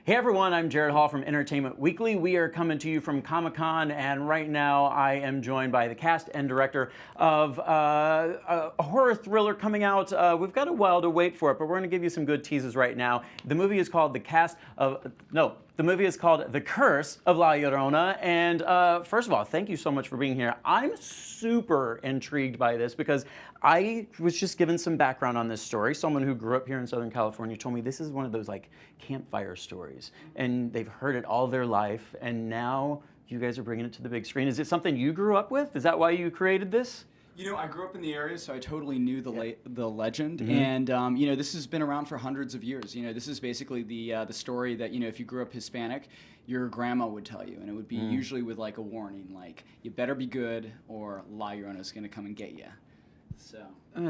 Hey everyone, I'm Jared Hall from Entertainment Weekly. We are coming to you from Comic-Con, and right now I am joined by the cast and director of a horror thriller coming out. We've got a while to wait for it, but we're going to give you some good teases right now. The movie is called The movie is called The Curse of La Llorona, and first of all, thank you so much for being here. I'm super intrigued by this because I was just given some background on this story. Someone who grew up here in Southern California told me this is one of those like campfire stories, and they've heard it all their life, and now you guys are bringing it to the big screen. Is it something you grew up with? Is that why you created this? You know, I grew up in the area, so I totally knew the legend, and you know, this has been around for hundreds of years. You know, this is basically the story that, you know, if you grew up Hispanic, your grandma would tell you, and it would be usually with like a warning, like you better be good, or La Llorona's gonna come and get you. So.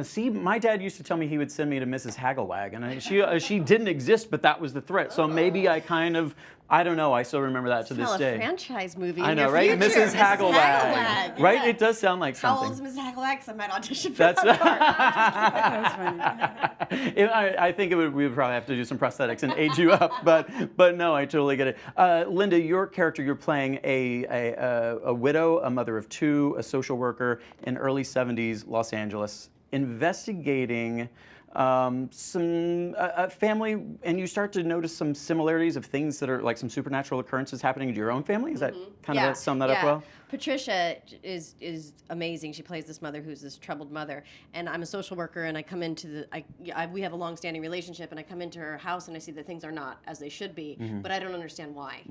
See, my dad used to tell me he would send me to Mrs. Hagglewag, and she didn't exist, but that was the threat. So maybe I kind of, I don't know, I still remember that to this day. A franchise movie. I in know, your right? future. Mrs. Hagglewag. Hagglewag. Right? Yeah. It does sound like How something. old is Mrs. Hagglewag? Because I might audition for That's that part. That's funny. I think we would probably have to do some prosthetics and age you up, but no, I totally get it. Linda, your character, you're playing a widow, a mother of two, a social worker in early 70s Los Angeles, investigating some family, and you start to notice some similarities of things that are like some supernatural occurrences happening to your own family. Is that kind of sum that up well? Patricia is amazing. She plays this mother who's this troubled mother, and I'm a social worker, and I come into we have a long-standing relationship, and I come into her house and I see that things are not as they should be, but I don't understand why.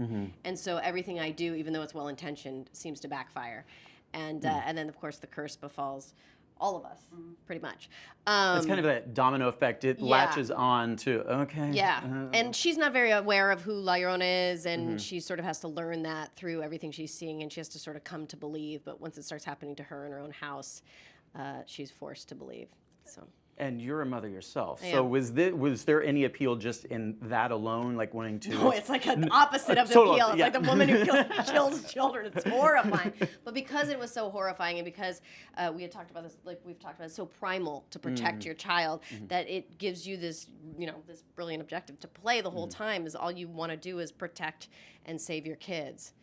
And so everything I do, even though it's well-intentioned, seems to backfire, and then of course the curse befalls all of us, pretty much. It's kind of that domino effect. It latches on to, okay. Yeah, and she's not very aware of who La Llorona is, and she sort of has to learn that through everything she's seeing, and she has to sort of come to believe. But once it starts happening to her in her own house, she's forced to believe. So. And you're a mother yourself. I So am. was there any appeal just in that alone, like wanting to? No, it's like an opposite of the total, appeal. It's yeah. like the woman who kills children. It's horrifying. But because it was so horrifying, and because we had talked about this, like we've talked about, it's so primal to protect your child that it gives you this, you know, this brilliant objective to play the whole time. Is all you want to do is protect and save your kids.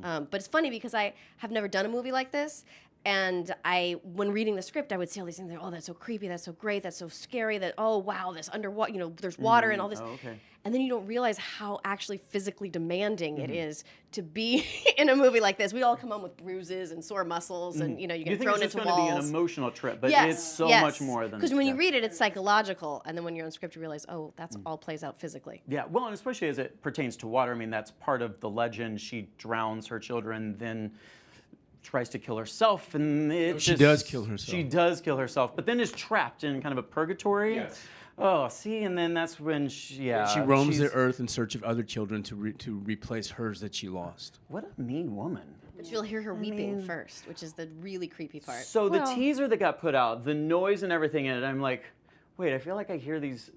But it's funny because I have never done a movie like this. And when reading the script, I would see all these things. Oh, that's so creepy. That's so great. That's so scary. That, oh, wow, this underwater, you know, there's water and all this. Oh, okay. And then you don't realize how actually physically demanding it is to be in a movie like this. We all come home with bruises and sore muscles, and you know, you get thrown into walls. You think it's just going to be an emotional trip, but it's so much more than. Because when you read it, it's psychological, and then when you're on script, you realize, oh, that's all plays out physically. Yeah, well, and especially as it pertains to water. I mean, that's part of the legend. She drowns her children, then tries to kill herself, and she does kill herself. She does kill herself, but then is trapped in kind of a purgatory. Yes. Oh, see, and then that's when she roams the earth in search of other children to replace hers that she lost. What a mean woman. But you'll hear her weeping first, which is the really creepy part. So the teaser that got put out, the noise and everything in it, I'm like, wait, I feel like I hear these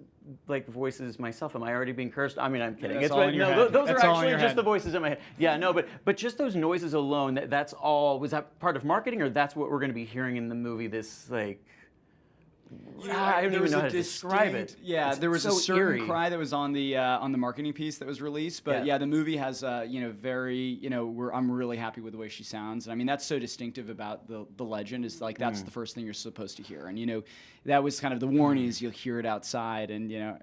like voices myself. Am I already being cursed? I mean, I'm kidding. That's all in your head. Those That's are all in actually your just head. the voices in my head. Yeah, no, but just those noises alone, that's all. Was that part of marketing, or that's what we're going to be hearing in the movie? This like. I don't even know how to describe it. Yeah, there was so a certain eerie. cry that was on the marketing piece that was released, but yeah, the movie has you know, very, you know, I'm really happy with the way she sounds. And I mean, that's so distinctive about the legend, is like that's the first thing you're supposed to hear. And you know, that was kind of the warning is you'll hear it outside, and you know,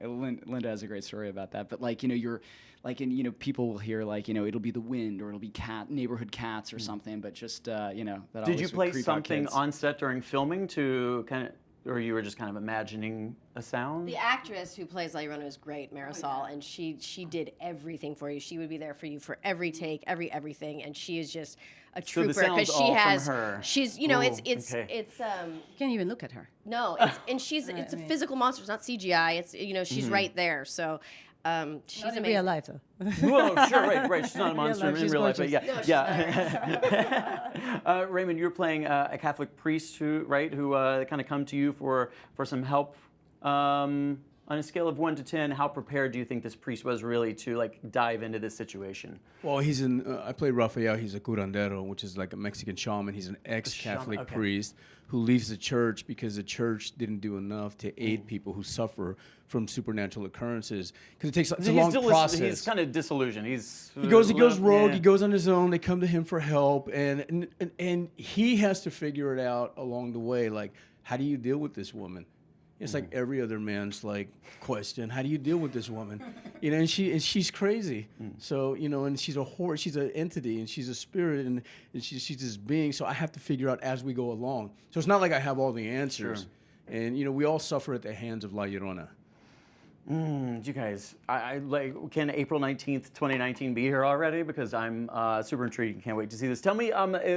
Linda has a great story about that. But like, you know, you're like, and you know, people will hear like, you know, it'll be the wind, or it'll be neighborhood cats or something. But just you know, that Did you always would play creep out something kids. on set during filming to kind of? Or you were just kind of imagining a sound? The actress who plays La Llorona is great, Marisol, and she did everything for you. She would be there for you for every take, everything, and she is just a trooper sound's she all from has. her. She's, you know, Ooh, it's okay. You can't even look at her. no, it's a physical monster. It's not CGI. It's, you know, she's right there. So. She's Not in amazing. real life, though. Whoa, sure, right. She's not a monster life, in she's real life, but gorgeous. yeah, No, she's yeah. Raymond, you're playing a Catholic priest who kind of come to you for some help. on a scale of 1 to 10, how prepared do you think this priest was really to like dive into this situation? Well, he's I played Rafael. He's a curandero, which is like a Mexican shaman. He's an ex-Catholic okay. priest who leaves the church because the church didn't do enough to aid people who suffer from supernatural occurrences. Because it's a long process. He's kind of disillusioned. He goes rogue. Yeah. He goes on his own. They come to him for help, and he has to figure it out along the way. Like, how do you deal with this woman? It's like every other man's like question. How do you deal with this woman? You know, and she's crazy. So and she's a horror. She's an entity, and she's a spirit, and she's this being. So I have to figure out as we go along. So it's not like I have all the answers. Sure. And we all suffer at the hands of La Llorona. You guys, I like. Can April 19th, 2019 be here already? Because I'm super intrigued and can't wait to see this. Tell me,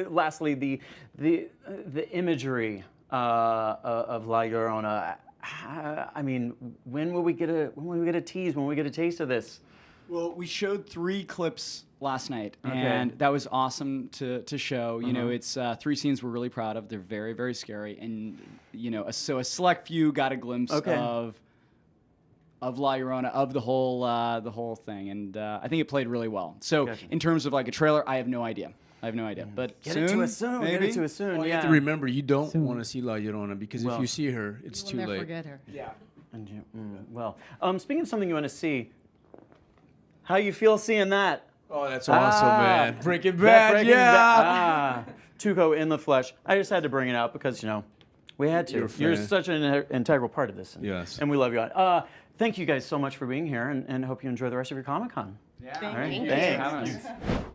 lastly, the imagery of La Llorona. I mean, when will we get a tease? When will we get a taste of this? Well, we showed 3 clips last night, Okay. and that was awesome to show. You know, it's 3 scenes we're really proud of. They're very, very scary, and so a select few got a glimpse of La Llorona, of the whole thing, and I think it played really well. So Gotcha. in terms of like a trailer, I have no idea. But Get soon, it to us soon. maybe? Get it to us soon. Well, you yeah. have to remember, you don't want to see La Llorona because Well, if you see her, it's We'll too never late. forget her. Yeah. Well, speaking of something you want to see, how you feel seeing that? Oh, that's awesome, man! Breaking That Bad, Breaking yeah. Bad. Tuco in the flesh. I just had to bring it out because we had to. You're a You're fan. such an integral part of this. Yes. And we love you. Thank you guys so much for being here, and hope you enjoy the rest of your Comic-Con. Yeah. Thank All right. you. Thanks. Thanks.